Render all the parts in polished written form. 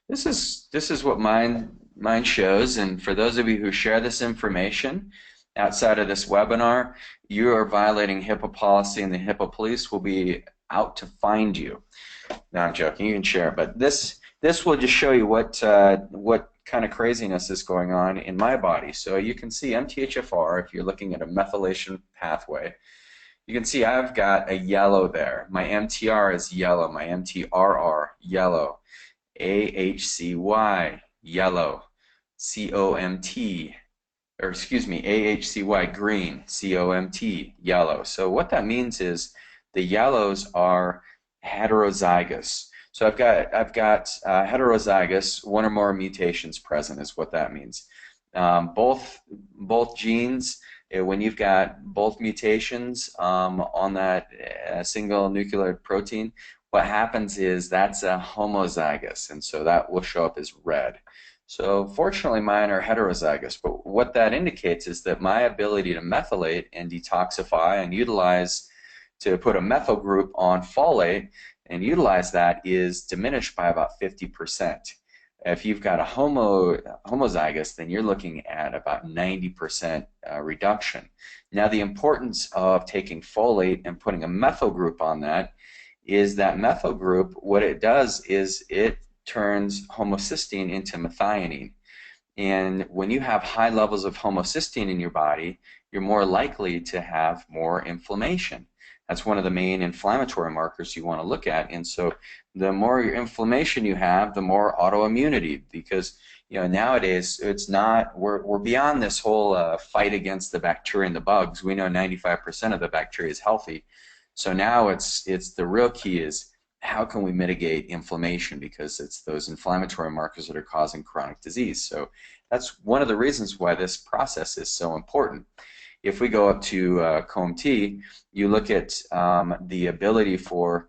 This is what mine shows, and for those of you who share this information outside of this webinar, you are violating HIPAA policy, and the HIPAA police will be out to find you. No, I'm joking. You can share it, but this will just show you what kind of craziness is going on in my body. So you can see MTHFR if you're looking at a methylation pathway. You can see I've got a yellow there. My MTR is yellow. My MTRR yellow. AHCY yellow. COMT, or excuse me, AHCY green. COMT yellow. So what that means is the yellows are heterozygous. So I've got heterozygous, one or more mutations present is what that means. Both genes, when you've got both mutations on that single nuclear protein, what happens is that's a homozygous, and so that will show up as red. So fortunately mine are heterozygous, but what that indicates is that my ability to methylate and detoxify and utilize to put a methyl group on folate and utilize that is diminished by about 50%. If you've got a homozygous, then you're looking at about 90% reduction. Now the importance of taking folate and putting a methyl group on that is that methyl group, what it does is it turns homocysteine into methionine. And when you have high levels of homocysteine in your body, you're more likely to have more inflammation. That's one of the main inflammatory markers you want to look at. And so the more inflammation you have, the more autoimmunity, because nowadays it's not, we're beyond this whole fight against the bacteria and the bugs. We know 95% of the bacteria is healthy. So now it's the real key is how can we mitigate inflammation, because it's those inflammatory markers that are causing chronic disease. So that's one of the reasons why this process is so important. If we go up to COMT, you look at the ability for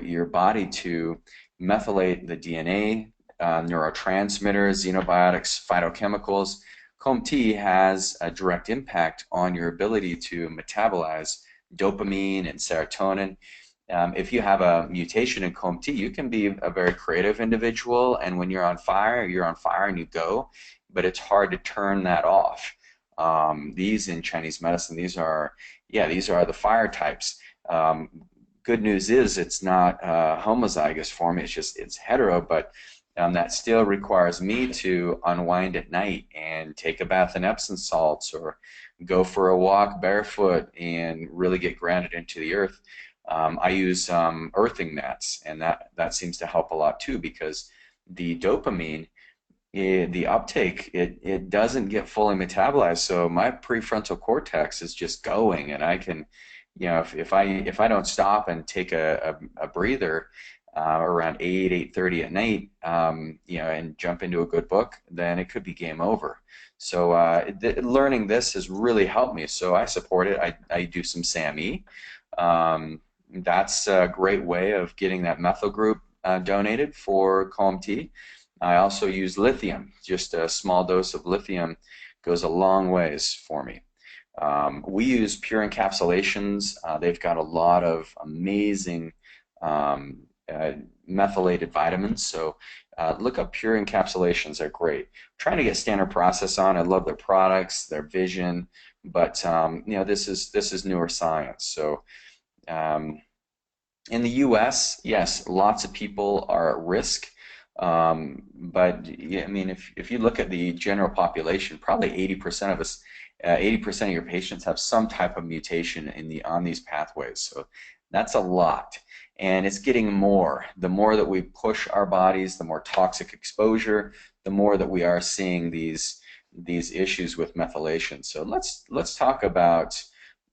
your body to methylate the DNA, neurotransmitters, xenobiotics, phytochemicals. COMT has a direct impact on your ability to metabolize dopamine and serotonin. If you have a mutation in COMT, you can be a very creative individual, and when you're on fire and you go, but it's hard to turn that off. These in Chinese medicine, these are the fire types. Good news is it's not homozygous form, it's hetero, but that still requires me to unwind at night and take a bath in Epsom salts or go for a walk barefoot and really get grounded into the earth. I use earthing mats, and that seems to help a lot too, because the dopamine, the uptake, it doesn't get fully metabolized, so my prefrontal cortex is just going, and I can, if I don't stop and take a breather around 8:30 at night, and jump into a good book, then it could be game over. So learning this has really helped me, so I support it. I do some SAMe. That's a great way of getting that methyl group donated for COMT. I also use lithium. Just a small dose of lithium goes a long ways for me. We use pure encapsulations. They've got a lot of amazing methylated vitamins, so look up pure encapsulations. They're great. I'm trying to get Standard Process on. I love their products, their vision, but this is newer science. So in the U.S., yes, lots of people are at risk. But yeah, I mean, if you look at the general population, probably 80% of us, 80% of your patients have some type of mutation on these pathways. So that's a lot, and it's getting more. The more that we push our bodies, the more toxic exposure, the more that we are seeing these issues with methylation. So let's talk about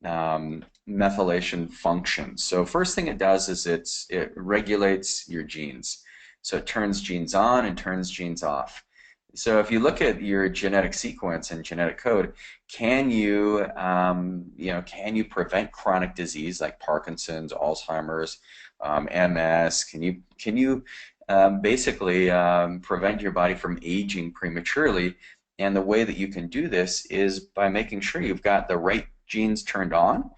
methylation functions. So first thing it does is it regulates your genes. So it turns genes on and turns genes off. So if you look at your genetic sequence and genetic code, can you prevent chronic disease like Parkinson's, Alzheimer's, MS? Can you basically prevent your body from aging prematurely? And the way that you can do this is by making sure you've got the right genes turned on,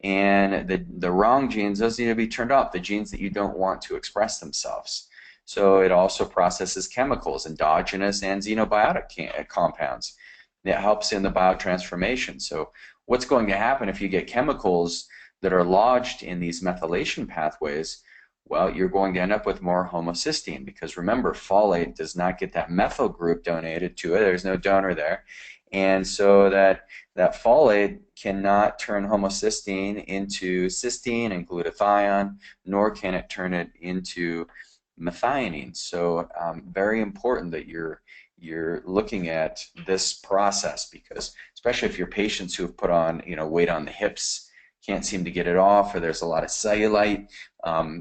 and the wrong genes, those need to be turned off, the genes that you don't want to express themselves. So it also processes chemicals, endogenous and xenobiotic compounds. It helps in the biotransformation. So what's going to happen if you get chemicals that are lodged in these methylation pathways? Well, you're going to end up with more homocysteine, because remember, folate does not get that methyl group donated to it. There's no donor there. And so that folate cannot turn homocysteine into cysteine and glutathione, nor can it turn it into methionine. So very important that you're looking at this process, because especially if you're patients who have put on weight on the hips, can't seem to get it off, or there's a lot of cellulite,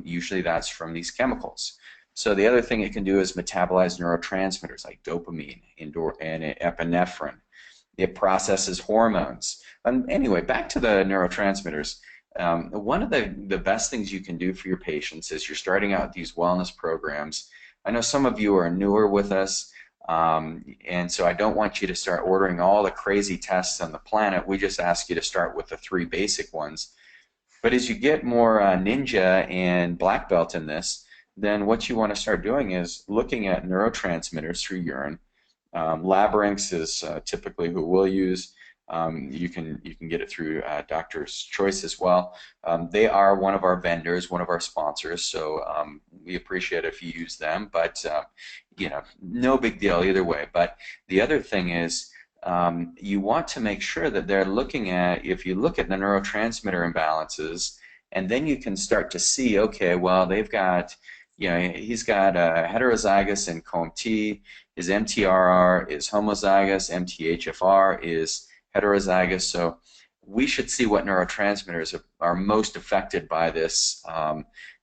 usually that's from these chemicals. So the other thing it can do is metabolize neurotransmitters like dopamine and epinephrine. It processes hormones. Anyway, back to the neurotransmitters. One of the best things you can do for your patients is you're starting out these wellness programs. I know some of you are newer with us, and so I don't want you to start ordering all the crazy tests on the planet. We just ask you to start with the 3 basic ones. But as you get more ninja and black belt in this, then what you want to start doing is looking at neurotransmitters through urine. Labyrinx is typically who we'll use. You can get it through Doctor's Choice as well. They are one of our vendors, one of our sponsors, so we appreciate it if you use them. But no big deal either way. But the other thing is, you want to make sure that they're looking at, if you look at the neurotransmitter imbalances, and then you can start to see, okay, well, they've got, he's got a heterozygous in COMT, his MTHFR is homozygous, MTHFR is heterozygous, so we should see what neurotransmitters are most affected by this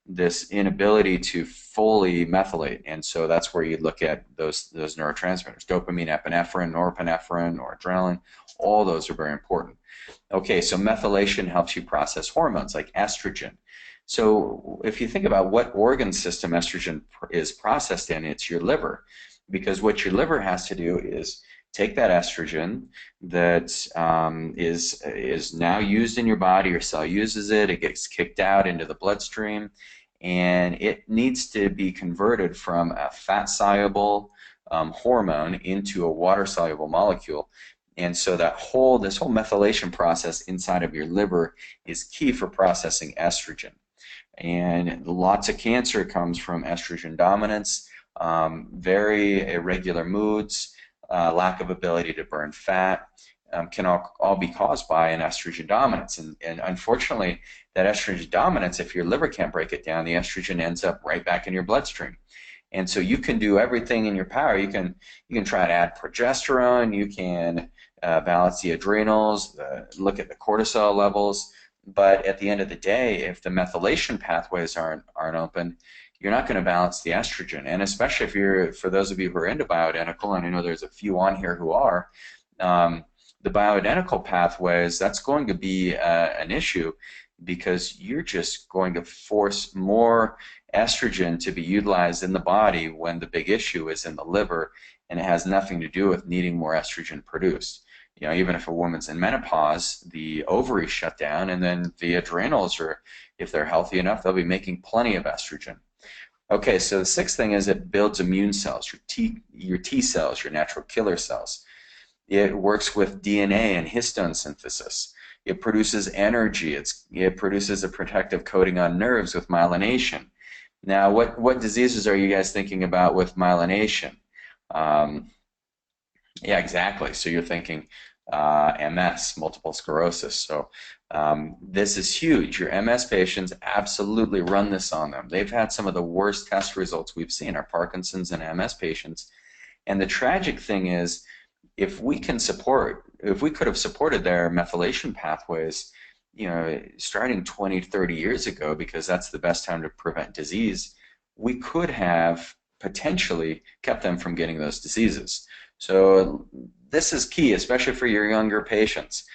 this inability to fully methylate, and so that's where you look at those neurotransmitters: dopamine, epinephrine, norepinephrine, noradrenaline. All those are very important. Okay, so methylation helps you process hormones like estrogen. So if you think about what organ system estrogen is processed in, it's your liver, because what your liver has to do is take that estrogen that is now used in your body, your cell uses it, it gets kicked out into the bloodstream, and it needs to be converted from a fat-soluble hormone into a water-soluble molecule. And so this whole methylation process inside of your liver is key for processing estrogen. And lots of cancer comes from estrogen dominance, very irregular moods, lack of ability to burn fat, can all be caused by an estrogen dominance. And unfortunately, that estrogen dominance, if your liver can't break it down, the estrogen ends up right back in your bloodstream. And so you can do everything in your power. You can try to add progesterone, you can balance the adrenals, look at the cortisol levels, but at the end of the day, if the methylation pathways aren't open, you're not going to balance the estrogen. And especially if for those of you who are into bioidentical, and I know there's a few on here who are, the bioidentical pathways, that's going to be an issue, because you're just going to force more estrogen to be utilized in the body when the big issue is in the liver, and it has nothing to do with needing more estrogen produced. Even if a woman's in menopause, the ovaries shut down, and then the adrenals, or if they're healthy enough, they'll be making plenty of estrogen. Okay, so the 6th thing is it builds immune cells, your T cells, your natural killer cells. It works with DNA and histone synthesis. It produces energy. It produces a protective coating on nerves with myelination. Now, what diseases are you guys thinking about with myelination? Yeah, exactly. So you're thinking MS, multiple sclerosis. So this is huge. Your MS patients, absolutely run this on them. They've had some of the worst test results we've seen, our Parkinson's and MS patients. And the tragic thing is, if we could have supported their methylation pathways, starting 20, 30 years ago, because that's the best time to prevent disease, we could have potentially kept them from getting those diseases. So this is key, especially for your younger patients.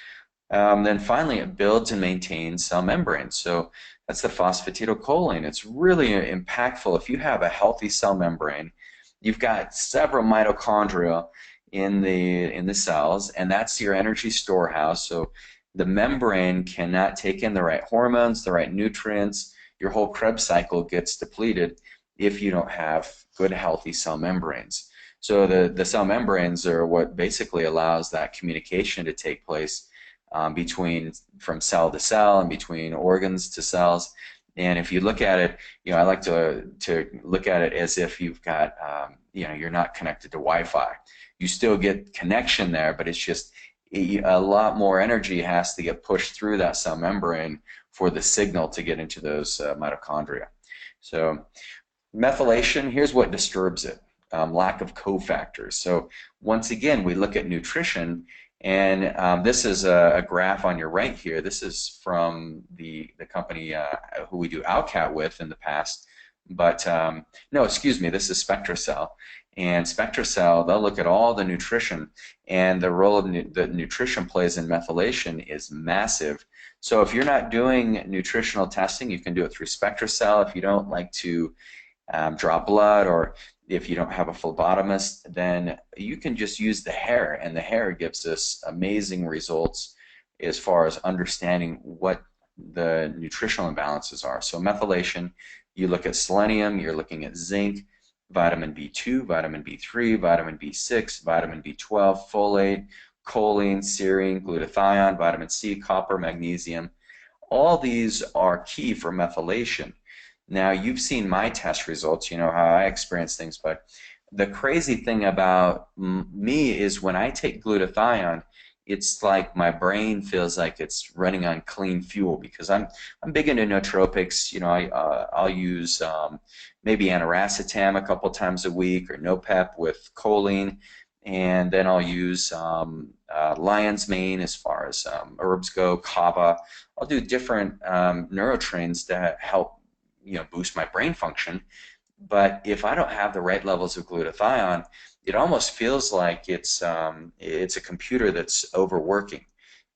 Then finally, it builds and maintains cell membranes. So that's the phosphatidylcholine. It's really impactful. If you have a healthy cell membrane, you've got several mitochondria in the cells, and that's your energy storehouse. So the membrane cannot take in the right hormones, the right nutrients. Your whole Krebs cycle gets depleted if you don't have good, healthy cell membranes. So the cell membranes are what basically allows that communication to take place between from cell to cell and between organs to cells. And if you look at it, I like to look at it as if you've got, you're not connected to Wi-Fi. You still get connection there, but it's just a lot more energy has to get pushed through that cell membrane for the signal to get into those mitochondria. So methylation, here's what disturbs it. Lack of cofactors. So once again, we look at nutrition, and this is a graph on your right here. This is from the company who we do Outcat with in the past. But no, excuse me, this is SpectraCell. And SpectraCell, they'll look at all the nutrition, and the role of the nutrition plays in methylation is massive. So if you're not doing nutritional testing, you can do it through SpectraCell. If you don't like to draw blood, or if you don't have a phlebotomist, then you can just use the hair, and the hair gives us amazing results as far as understanding what the nutritional imbalances are. So methylation, you look at selenium, you're looking at zinc, vitamin B2, vitamin B3, vitamin B6, vitamin B12, folate, choline, serine, glutathione, vitamin C, copper, magnesium. All these are key for methylation. Now, you've seen my test results, you know how I experience things, but the crazy thing about me is when I take glutathione, it's like my brain feels like it's running on clean fuel, because I'm big into nootropics. I'll use maybe aniracetam a couple times a week, or Nopep with choline, and then I'll use lion's mane as far as herbs go, kava. I'll do different neurotrains that help boost my brain function. But if I don't have the right levels of glutathione, it almost feels like it's a computer that's overworking,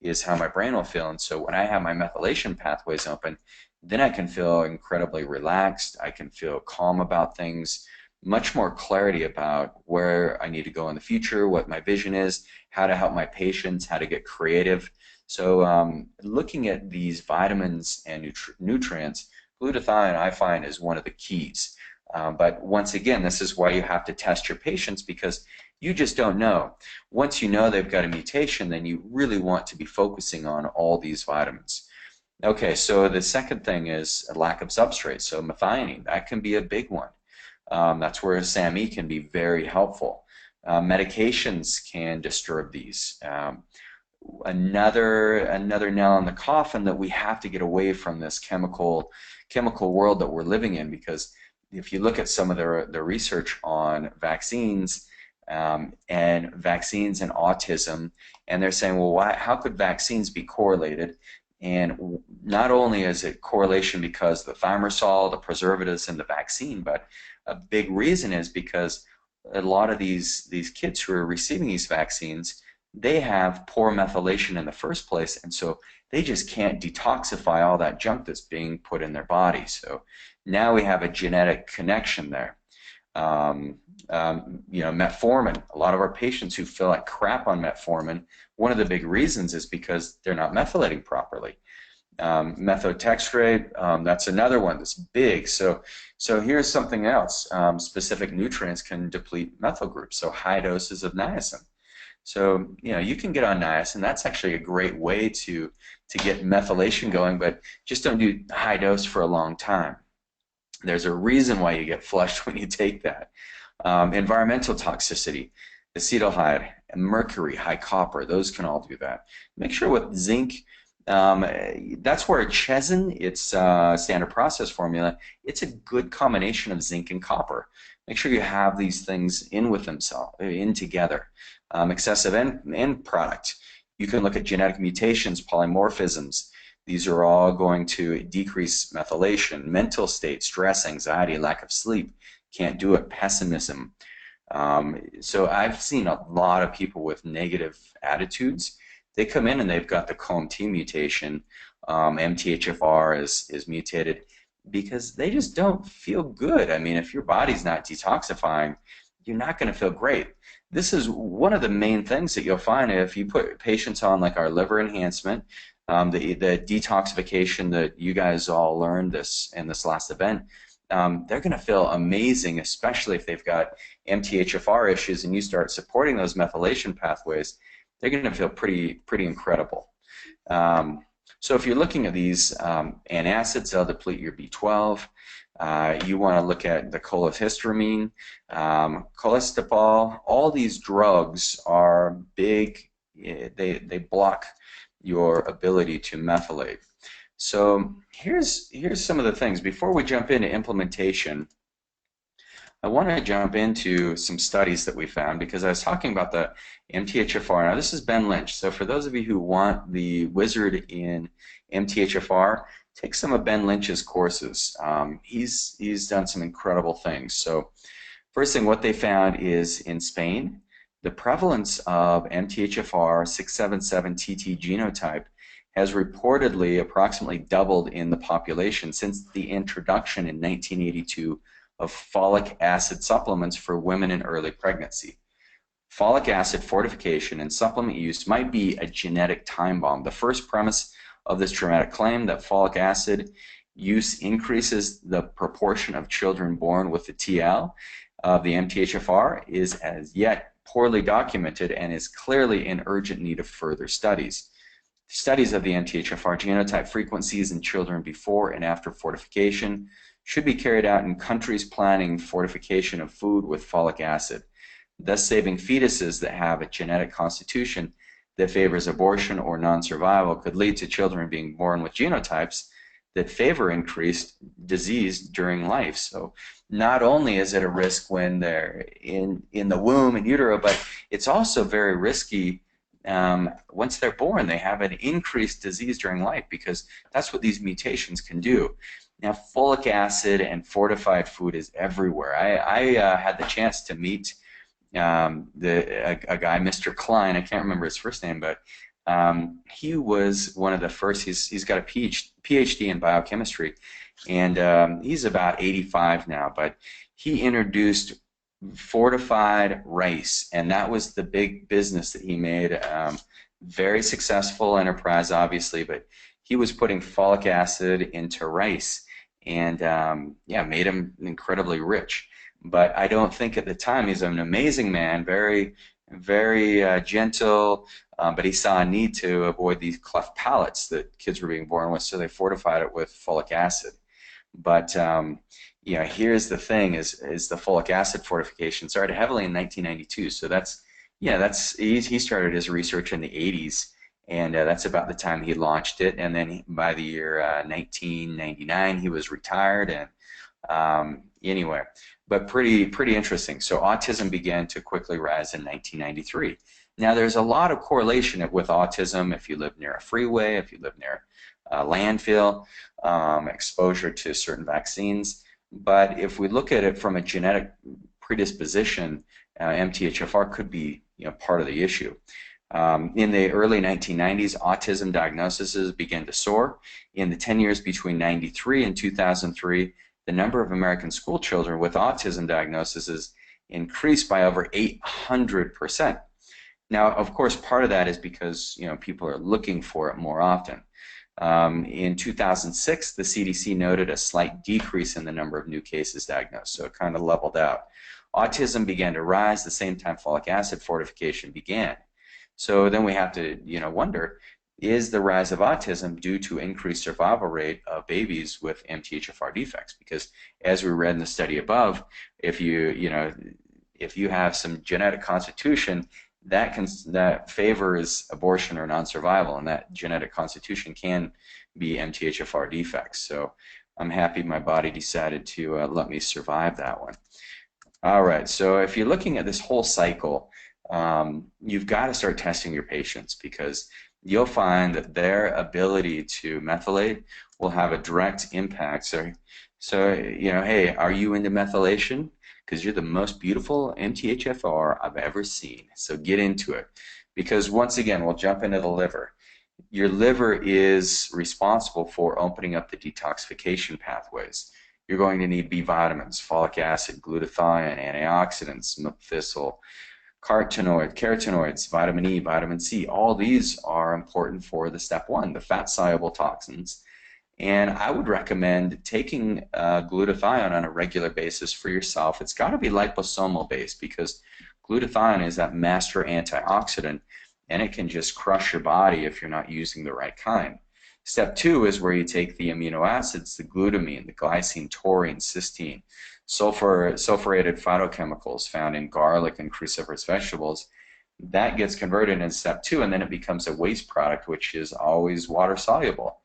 is how my brain will feel. And so when I have my methylation pathways open, then I can feel incredibly relaxed. I can feel calm about things, much more clarity about where I need to go in the future, what my vision is, how to help my patients, how to get creative. So looking at these vitamins and nutrients, glutathione, I find, is one of the keys. But once again, this is why you have to test your patients, because you just don't know. Once you know they've got a mutation, then you really want to be focusing on all these vitamins. Okay, so the second thing is a lack of substrate. So methionine, that can be a big one. That's where SAMe can be very helpful. Medications can disturb these. Another nail in the coffin that we have to get away from this chemical world that we're living in, because if you look at some of the research on vaccines and autism, and they're saying, well, how could vaccines be correlated? And not only is it correlation because the thimerosal, the preservatives in the vaccine, but a big reason is because a lot of these kids who are receiving these vaccines, they have poor methylation in the first place, and so they just can't detoxify all that junk that's being put in their body. So now we have a genetic connection there. Metformin, a lot of our patients who feel like crap on metformin, one of the big reasons is because they're not methylating properly. Methotrexate, that's another one that's big. So here's something else. Specific nutrients can deplete methyl groups, so high doses of niacin. So you can get on niacin. That's actually a great way to get methylation going, but just don't do high dose for a long time. There's a reason why you get flushed when you take that. Environmental toxicity, acetaldehyde, mercury, high copper, those can all do that. Make sure with zinc, that's where Chesin, its standard process formula, it's a good combination of zinc and copper. Make sure you have these things in together. Excessive end product. You can look at genetic mutations, polymorphisms. These are all going to decrease methylation. Mental state, stress, anxiety, lack of sleep, can't do it, pessimism. So I've seen a lot of people with negative attitudes. They come in and they've got the COMT mutation, MTHFR is mutated, because they just don't feel good. I mean, if your body's not detoxifying, you're not going to feel great. This is one of the main things that you'll find if you put patients on like our liver enhancement, the detoxification that you guys all learned in this last event. they're going to feel amazing, especially if they've got MTHFR issues and you start supporting those methylation pathways. They're going to feel pretty incredible. So if you're looking at these antacids, they'll deplete your B12. You want to look at the cholestyramine, cholestyramine. All these drugs are big. They block your ability to methylate. So here's some of the things. Before we jump into implementation, I want to jump into some studies that we found, because I was talking about the MTHFR. Now this is Ben Lynch. So for those of you who want the wizard in MTHFR, take some of Ben Lynch's courses. He's done some incredible things. So first thing, what they found is in Spain, the prevalence of MTHFR 677TT genotype has reportedly approximately doubled in the population since the introduction in 1982 of folic acid supplements for women in early pregnancy. Folic acid fortification and supplement use might be a genetic time bomb. The first premise of this dramatic claim, that folic acid use increases the proportion of children born with the TL of the MTHFR, is as yet poorly documented and is clearly in urgent need of further studies. Studies of the MTHFR genotype frequencies in children before and after fortification should be carried out in countries planning fortification of food with folic acid, thus saving fetuses that have a genetic constitution that favors abortion or non-survival. Could lead to children being born with genotypes that favor increased disease during life. So not only is it a risk when they're in the womb, in utero, but it's also very risky once they're born. They have an increased disease during life, because that's what these mutations can do. Now, folic acid and fortified food is everywhere. I had the chance to meet a guy, Mr. Klein. I can't remember his first name, but he was one of the first. He's got a PhD in biochemistry, and he's about 85 now. But he introduced fortified rice, and that was the big business that he made. Very successful enterprise, obviously, but he was putting folic acid into rice, and yeah, made him incredibly rich. But I don't think at the time, he's an amazing man, very gentle, but he saw a need to avoid these cleft palates that kids were being born with, so they fortified it with folic acid. But you know, here's the thing: is the folic acid fortification started heavily in 1992. So he started his research in the 80s, and that's about the time he launched it. And then by the year 1999, he was retired. And anyway, but pretty interesting. So autism began to quickly rise in 1993. Now there's a lot of correlation with autism if you live near a freeway, if you live near a landfill, exposure to certain vaccines. But if we look at it from a genetic predisposition, MTHFR could be part of the issue. In the early 1990s, autism diagnoses began to soar. In the 10 years between 93 and 2003, the number of American school children with autism diagnoses increased by over 800%. Now, of course, part of that is because people are looking for it more often. In 2006, the CDC noted a slight decrease in the number of new cases diagnosed, so it kind of leveled out. Autism began to rise the same time folic acid fortification began. So then we have to wonder, is the rise of autism due to increased survival rate of babies with MTHFR defects? Because as we read in the study above, if you have some genetic constitution that favors abortion or non-survival, and that genetic constitution can be MTHFR defects. So I'm happy my body decided to let me survive that one. All right, so if you're looking at this whole cycle, you've got to start testing your patients, because you'll find that their ability to methylate will have a direct impact. So hey, are you into methylation? Because you're the most beautiful MTHFR I've ever seen. So get into it. Because once again, we'll jump into the liver. Your liver is responsible for opening up the detoxification pathways. You're going to need B vitamins, folic acid, glutathione, antioxidants, thistle, carotenoids, vitamin E, vitamin C. All these are important for the step one, the fat-soluble toxins. And I would recommend taking glutathione on a regular basis for yourself. It's got to be liposomal based because glutathione is that master antioxidant, and it can just crush your body if you're not using the right kind. Step two is where you take the amino acids, the glutamine, the glycine, taurine, cysteine, sulfurated phytochemicals found in garlic and cruciferous vegetables. That gets converted in step two, and then it becomes a waste product, which is always water soluble.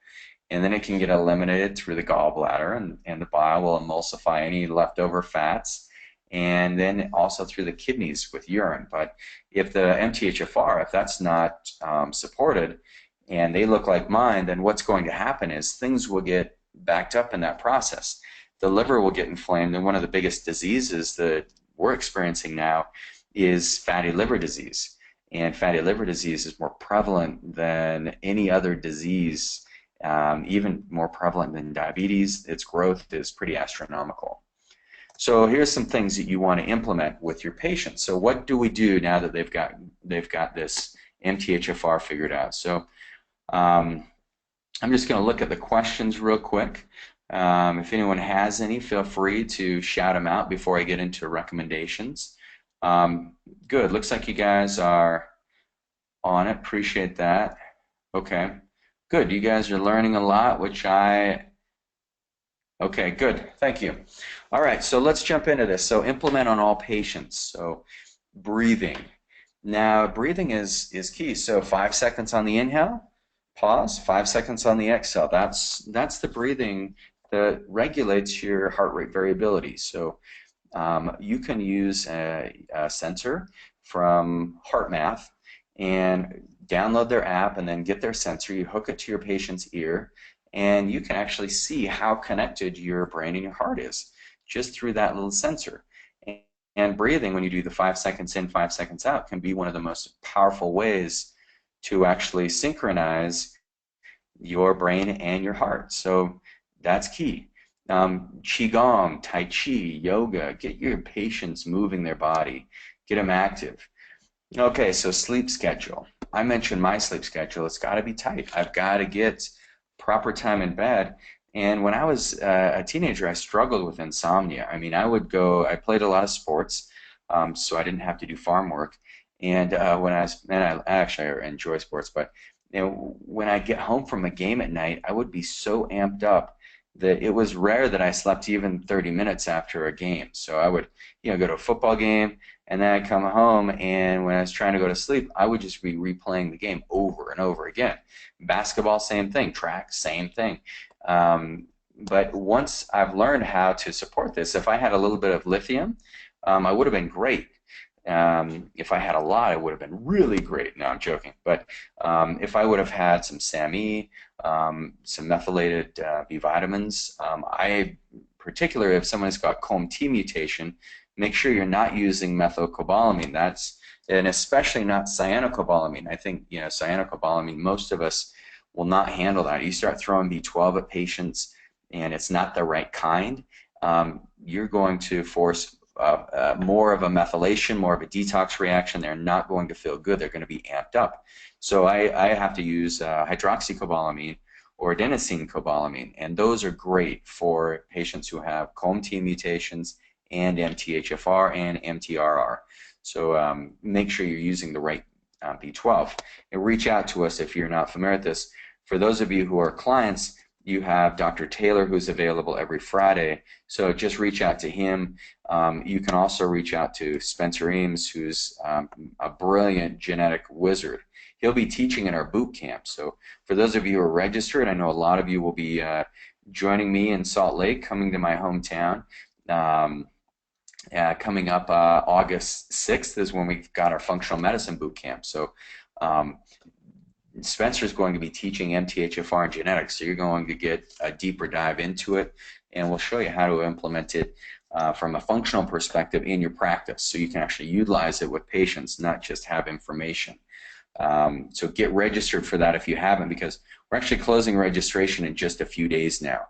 And then it can get eliminated through the gallbladder, and the bile will emulsify any leftover fats, and then also through the kidneys with urine. But if the MTHFR, if that's not supported, and they look like mine, then what's going to happen is things will get backed up in that process. The liver will get inflamed, and one of the biggest diseases that we're experiencing now is fatty liver disease. And fatty liver disease is more prevalent than any other disease, even more prevalent than diabetes. Its growth is pretty astronomical. So here's some things that you want to implement with your patients. So what do we do now that they've got this MTHFR figured out? So I'm just going to look at the questions real quick. If anyone has any, feel free to shout them out before I get into recommendations. Good. Looks like you guys are on it. Appreciate that. Okay. Good. You guys are learning a lot, Okay, good. Thank you. All right, so let's jump into this. So implement on all patients. So breathing. Now, breathing is key. So 5 seconds on the inhale, pause, 5 seconds on the exhale. That's the breathing that regulates your heart rate variability. So you can use a sensor from HeartMath and download their app and then get their sensor. You hook it to your patient's ear, and you can actually see how connected your brain and your heart is just through that little sensor. And breathing, when you do the 5 seconds in, 5 seconds out, can be one of the most powerful ways to actually synchronize your brain and your heart. So that's key. Qigong, Tai Chi, yoga, get your patients moving their body, get them active. Okay, so sleep schedule. I mentioned my sleep schedule. It's got to be tight. I've got to get proper time in bed. And when I was a teenager, I struggled with insomnia. I mean, I played a lot of sports, so I didn't have to do farm work. And I actually enjoy sports, but when I get home from a game at night, I would be so amped up that it was rare that I slept even 30 minutes after a game. So I would, go to a football game, and then I'd come home, and when I was trying to go to sleep, I would just be replaying the game over and over again. Basketball, same thing. Track, same thing. But once I've learned how to support this, if I had a little bit of lithium, I would have been great. If I had a lot, it would have been really great. No, I'm joking. But if I would have had some SAMe, some methylated B vitamins, particularly if someone's got COMT mutation, make sure you're not using methylcobalamin. And especially not cyanocobalamin. I think cyanocobalamin, most of us will not handle that. You start throwing B12 at patients, and it's not the right kind. You're going to force more of a methylation, more of a detox reaction. They're not going to feel good. They're going to be amped up. So I have to use hydroxycobalamin or adenosine cobalamin, and those are great for patients who have COMT mutations and MTHFR and MTRR. So make sure you're using the right B12. And reach out to us if you're not familiar with this. For those of you who are clients, you have Dr. Taylor, who's available every Friday. So just reach out to him. You can also reach out to Spencer Eames, who's a brilliant genetic wizard. He'll be teaching in our boot camp. So for those of you who are registered, I know a lot of you will be joining me in Salt Lake, coming to my hometown. Coming up August 6th is when we've got our functional medicine boot camp. So Spencer's going to be teaching MTHFR and genetics, so you're going to get a deeper dive into it, and we'll show you how to implement it from a functional perspective in your practice, so you can actually utilize it with patients, not just have information. So get registered for that if you haven't, because we're actually closing registration in just a few days now.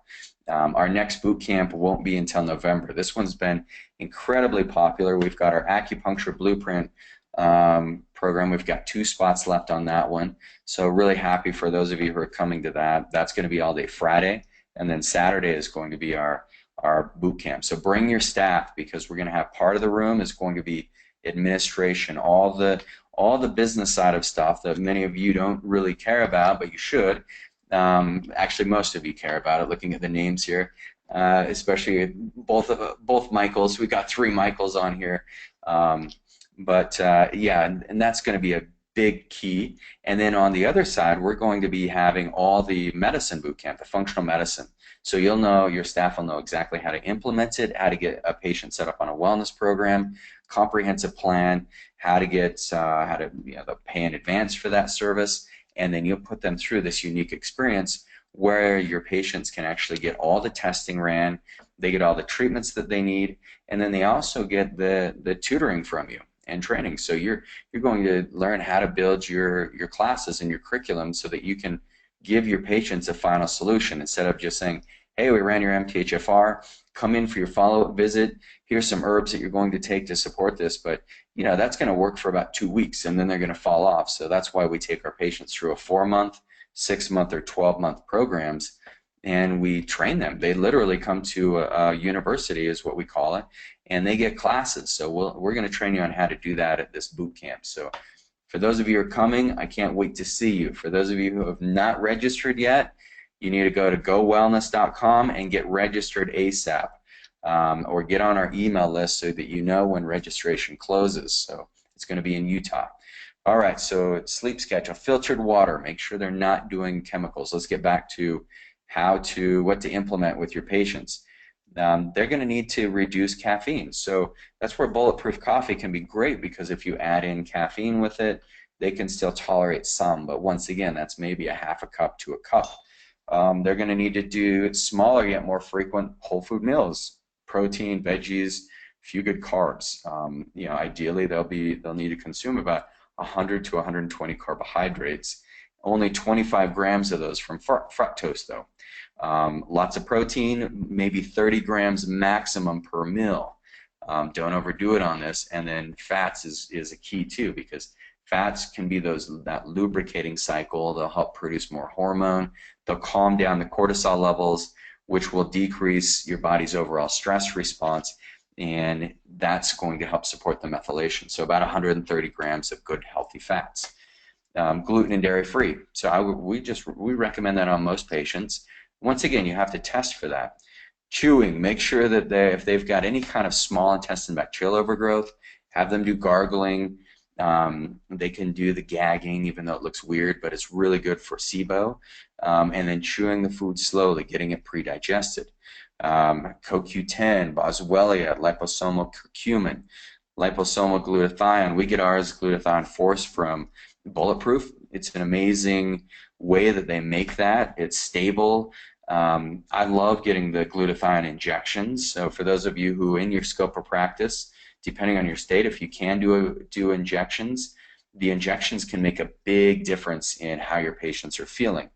Our next boot camp won't be until November. This one's been incredibly popular. We've got our acupuncture blueprint program. We've got 2 spots left on that one. So really happy for those of you who are coming to that. That's going to be all day Friday and then Saturday is going to be our boot camp. So bring your staff, because we're going to have part of the room is going to be administration, all the business side of stuff that many of you don't really care about, but you should. Actually, most of you care about it, looking at the names here, especially both Michaels. We got 3 Michaels on here. Yeah, and that's going to be a big key. And then on the other side, we're going to be having all the medicine boot camp, the functional medicine. So you'll know, your staff will know exactly how to implement it, how to get a patient set up on a wellness program, comprehensive plan, how to they'll pay in advance for that service, and then you'll put them through this unique experience where your patients can actually get all the testing ran, they get all the treatments that they need, and then they also get the tutoring from you and training. So you're going to learn how to build your classes and your curriculum so that you can give your patients a final solution, instead of just saying, hey, we ran your MTHFR, come in for your follow-up visit, here's some herbs that you're going to take to support this, but that's going to work for about 2 weeks and then they're going to fall off. So that's why we take our patients through a 4-month, 6-month, or 12-month programs, and we train them. They literally come to a university, is what we call it, and they get classes. So we're going to train you on how to do that at this boot camp. So for those of you who are coming, I can't wait to see you. For those of you who have not registered yet, you need to go to gowellness.com and get registered ASAP, or get on our email list so that you know when registration closes. So it's going to be in Utah. All right, so sleep schedule, filtered water, make sure they're not doing chemicals. Let's get back to what to implement with your patients. They're going to need to reduce caffeine. So that's where bulletproof coffee can be great, because if you add in caffeine with it, they can still tolerate some, but once again, that's maybe a half a cup to a cup. They're going to need to do smaller yet more frequent whole food meals, protein, veggies, a few good carbs. Ideally they'll need to consume about 100 to 120 carbohydrates. Only 25 grams of those from fructose, though. Lots of protein, maybe 30 grams maximum per meal. Don't overdo it on this. And then fats is a key too, because fats can be that lubricating cycle. They'll help produce more hormone. They'll calm down the cortisol levels, which will decrease your body's overall stress response, and that's going to help support the methylation. So about 130 grams of good healthy fats. Gluten and dairy free. So we recommend that on most patients. Once again, you have to test for that. Chewing, make sure that if they've got any kind of small intestine bacterial overgrowth, have them do gargling. They can do the gagging, even though it looks weird, but it's really good for SIBO. And then chewing the food slowly, getting it pre-digested. CoQ10, boswellia, liposomal curcumin, liposomal glutathione. We get ours glutathione force from Bulletproof. It's an amazing way that they make that. It's stable. I love getting the glutathione injections. So for those of you who in your scope of practice, depending on your state, if you can do injections, the injections can make a big difference in how your patients are feeling.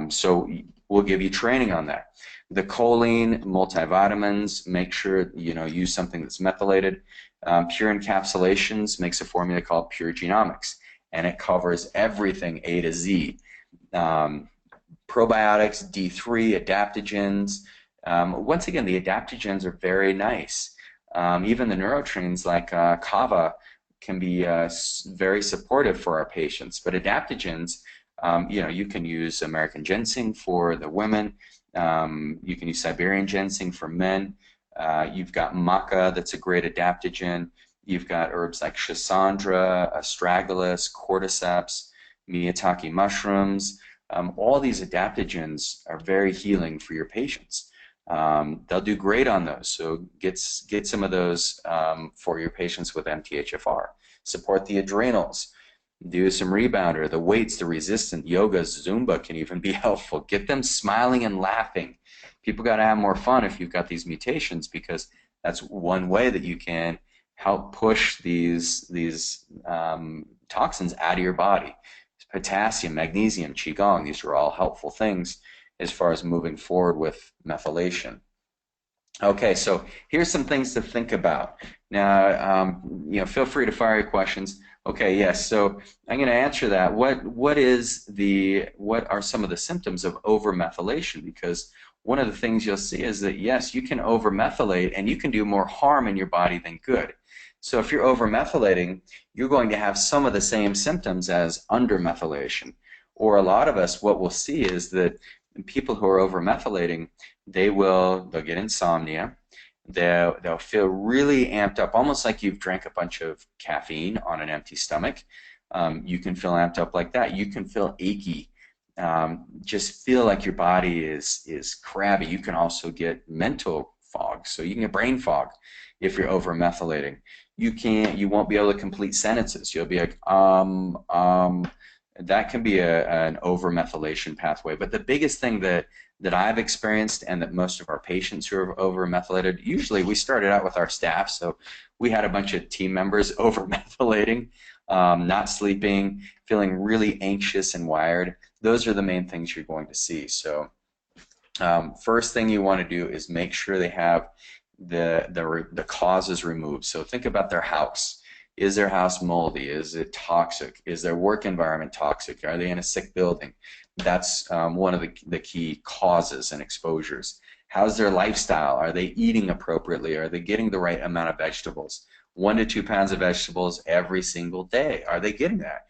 So we'll give you training on that. The choline, multivitamins, make sure use something that's methylated. Pure encapsulations makes a formula called Pure Genomics, and it covers everything A to Z. Probiotics, D3, adaptogens. Once again, the adaptogens are very nice. Even the neurotrins like kava can be very supportive for our patients. But adaptogens, you can use American ginseng for the women. You can use Siberian ginseng for men. You've got maca, that's a great adaptogen. You've got herbs like schisandra, astragalus, cordyceps, Miyatake mushrooms. All these adaptogens are very healing for your patients. They'll do great on those, so get some of those for your patients with MTHFR. Support the adrenals. Do some rebounder. The weights, the resistant, yoga, Zumba can even be helpful. Get them smiling and laughing. People got to have more fun if you've got these mutations, because that's one way that you can help push these toxins out of your body. Potassium, magnesium, qigong, these are all helpful things as far as moving forward with methylation. Okay, so here's some things to think about. Now, feel free to fire your questions. Okay, yes. So I'm going to answer that. What are some of the symptoms of overmethylation? Because one of the things you'll see is that, yes, you can over-methylate and you can do more harm in your body than good. So if you're over-methylating, you're going to have some of the same symptoms as under-methylation. Or a lot of us, what we'll see is that people who are over-methylating, they'll get insomnia. They'll feel really amped up, almost like you've drank a bunch of caffeine on an empty stomach. You can feel amped up like that. You can feel achy. Just feel like your body is crabby. You can also get mental fog, so you can get brain fog if you're over methylating. You won't be able to complete sentences. You'll be like that can be an over methylation pathway. But the biggest thing that I've experienced, and that most of our patients who are over methylated, usually we started out with our staff, so we had a bunch of team members over methylating, not sleeping, feeling really anxious and wired. Those are the main things you're going to see. So first thing you want to do is make sure they have the causes removed. So think about their house. Is their house moldy? Is it toxic? Is their work environment toxic? Are they in a sick building? That's one of the key causes and exposures. How's their lifestyle? Are they eating appropriately? Are they getting the right amount of vegetables? 1 to 2 pounds of vegetables every single day. Are they getting that?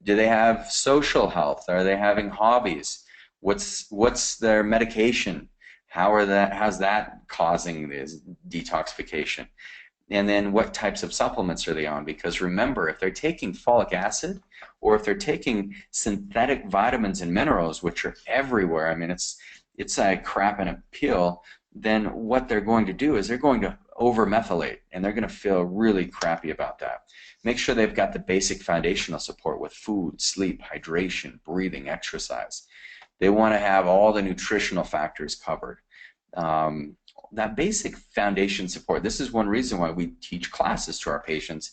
Do they have social health? Are they having hobbies? What's their medication? How's that causing this detoxification? And then what types of supplements are they on? Because remember, if they're taking folic acid, or if they're taking synthetic vitamins and minerals, which are everywhere, I mean, it's like crap in a pill, then what they're going to do is they're going to over-methylate, and they're going to feel really crappy about that. Make sure they've got the basic foundational support with food, sleep, hydration, breathing, exercise. They want to have all the nutritional factors covered. That basic foundation support, this is one reason why we teach classes to our patients,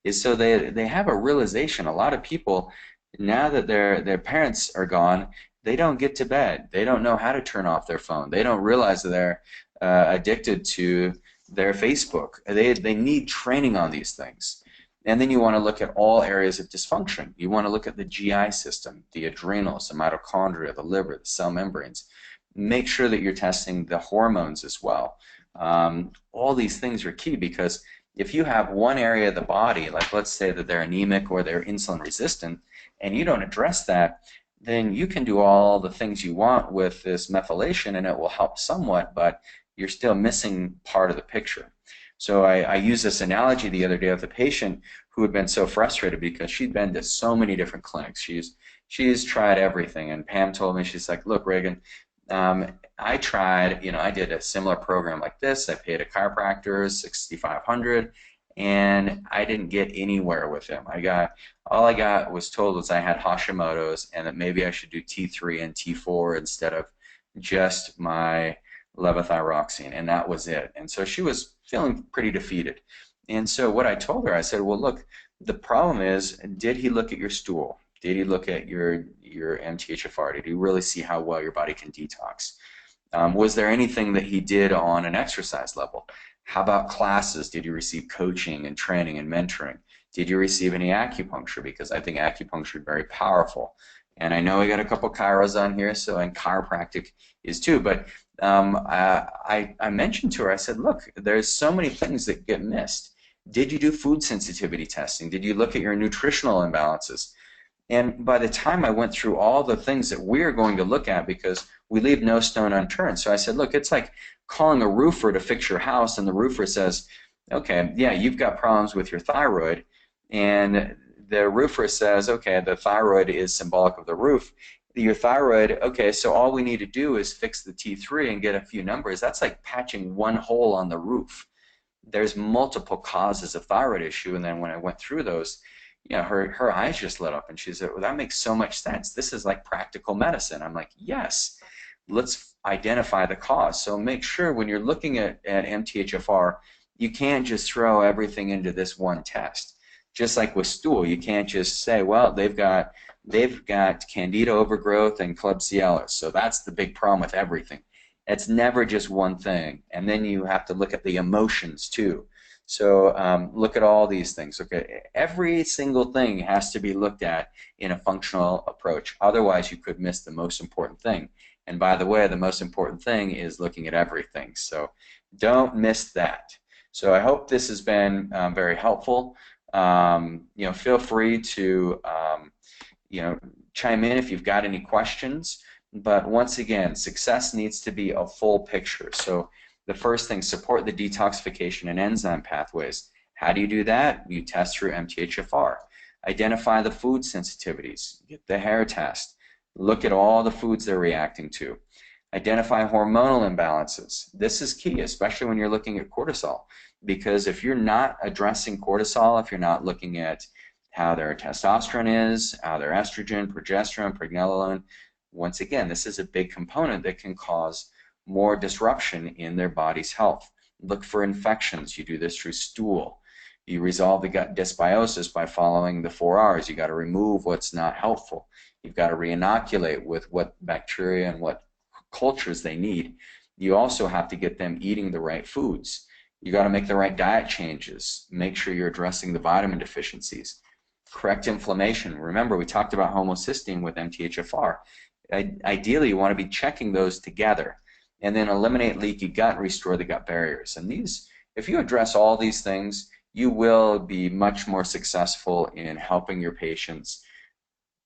is so they have a realization. A lot of people, now that their parents are gone, they don't get to bed. They don't know how to turn off their phone. They don't realize that they're addicted to their Facebook. They need training on these things. And then you want to look at all areas of dysfunction. You want to look at the GI system, the adrenals, the mitochondria, the liver, the cell membranes. Make sure that you're testing the hormones as well. All these things are key, because if you have one area of the body, like let's say that they're anemic or they're insulin resistant, and you don't address that, then you can do all the things you want with this methylation and it will help somewhat, but you're still missing part of the picture. So I used this analogy the other day with a patient who had been so frustrated because she'd been to so many different clinics. She's tried everything, and Pam told me, she's like, look, Reagan, I tried, I did a similar program like this. I paid a chiropractor $6,500, and I didn't get anywhere with him. All I got was told was I had Hashimoto's, and that maybe I should do T3 and T4 instead of just my levothyroxine, and that was it. And so she was feeling pretty defeated. And so what I told her, I said, well, look, the problem is, did he look at your stool? Did he look at your MTHFR? Did he really see how well your body can detox? Was there anything that he did on an exercise level? How about classes? Did you receive coaching and training and mentoring? Did you receive any acupuncture? Because I think acupuncture is very powerful. And I know we got a couple chiros on here, so, and chiropractic is too, but I mentioned to her, I said, look, there's so many things that get missed. Did you do food sensitivity testing? Did you look at your nutritional imbalances? And by the time I went through all the things that we're going to look at, because we leave no stone unturned, so I said, look, it's like calling a roofer to fix your house, and the roofer says, okay, yeah, you've got problems with your thyroid, and the roofer says, okay, the thyroid is symbolic of the roof. Your thyroid, okay, so all we need to do is fix the T3 and get a few numbers. That's like patching one hole on the roof. There's multiple causes of thyroid issue, and then when I went through those, her eyes just lit up, and she said, well, that makes so much sense. This is like practical medicine. I'm like, yes, let's identify the cause. So make sure when you're looking at MTHFR, you can't just throw everything into this one test. Just like with stool, you can't just say, well, they've got candida overgrowth and Klebsiella, so that's the big problem with everything. It's never just one thing. And then you have to look at the emotions too. So look at all these things. Okay, every single thing has to be looked at in a functional approach. Otherwise, you could miss the most important thing, And by the way, the most important thing is looking at everything. So don't miss that. So I hope this has been very helpful. Feel free to chime in if you've got any questions. But once again, success needs to be a full picture. So the first thing, support the detoxification and enzyme pathways. How do you do that? You test through MTHFR. Identify the food sensitivities. Get the hair test. Look at all the foods they're reacting to. Identify hormonal imbalances. This is key, especially when you're looking at cortisol, because if you're not addressing cortisol, if you're not looking at how their testosterone is, how their estrogen, progesterone, pregnenolone, once again, this is a big component that can cause more disruption in their body's health. Look for infections. You do this through stool. You resolve the gut dysbiosis by following the 4 R's. You got to remove what's not helpful. You've got to reinoculate with what bacteria and what cultures they need. You also have to get them eating the right foods. You got to make the right diet changes. Make sure you're addressing the vitamin deficiencies. Correct inflammation. Remember, we talked about homocysteine with MTHFR. Ideally, you want to be checking those together. And then eliminate leaky gut, restore the gut barriers. And these, if you address all these things, you will be much more successful in helping your patients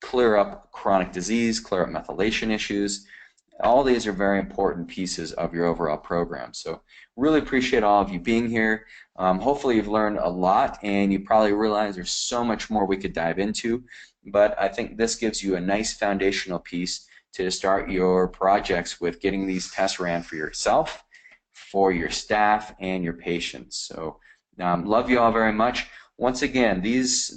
clear up chronic disease, clear up methylation issues. All these are very important pieces of your overall program. So really appreciate all of you being here. Hopefully you've learned a lot, and you probably realize there's so much more we could dive into, but I think this gives you a nice foundational piece to start your projects with, getting these tests ran for yourself, for your staff, and your patients. So love you all very much. Once again, this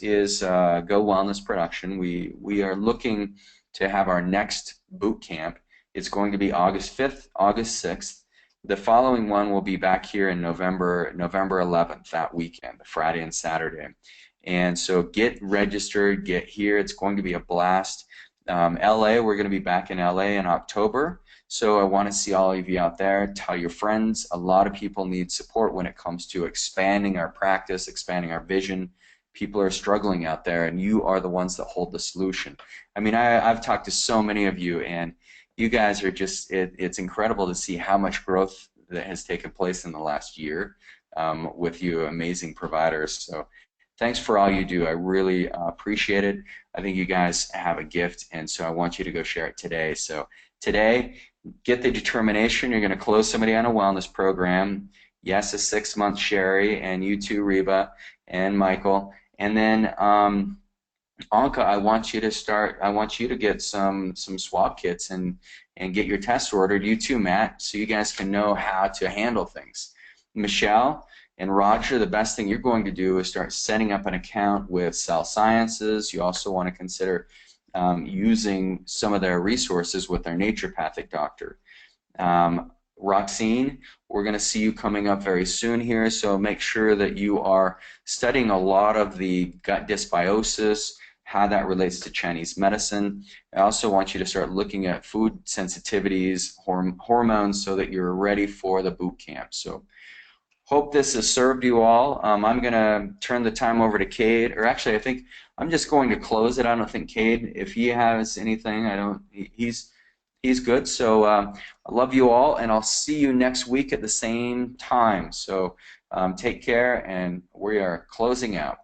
is Go Wellness production. We are looking to have our next boot camp. It's going to be August 5th, August 6th. The following one will be back here in November 11th, that weekend, the Friday and Saturday. And so get registered, get here. It's going to be a blast. LA, we're going to be back in LA in October. So I want to see all of you out there. Tell your friends. A lot of people need support when it comes to expanding our practice, expanding our vision. People are struggling out there, and you are the ones that hold the solution. I mean, I've talked to so many of you, and you guys are just, it's incredible to see how much growth that has taken place in the last year with you amazing providers. So thanks for all you do. I really appreciate it. I think you guys have a gift, and so I want you to go share it today. So today, get the determination. You're going to close somebody on a wellness program. Yes, a 6-month Sherry, and you too, Reba and Michael. And then Anka, I want you to get some swab kits and get your tests ordered. You too, Matt, so you guys can know how to handle things. Michelle and Roger, the best thing you're going to do is start setting up an account with Cell Sciences. You also want to consider using some of their resources with their naturopathic doctor. Roxine, we're going to see you coming up very soon here, so make sure that you are studying a lot of the gut dysbiosis, how that relates to Chinese medicine. I also want you to start looking at food sensitivities, hormones, so that you're ready for the boot camp. So hope this has served you all. I'm going to turn the time over to Cade, or actually I think I'm just going to close it. I don't think Cade, if he has anything, he's good. So I love you all, and I'll see you next week at the same time. So take care, and we are closing out.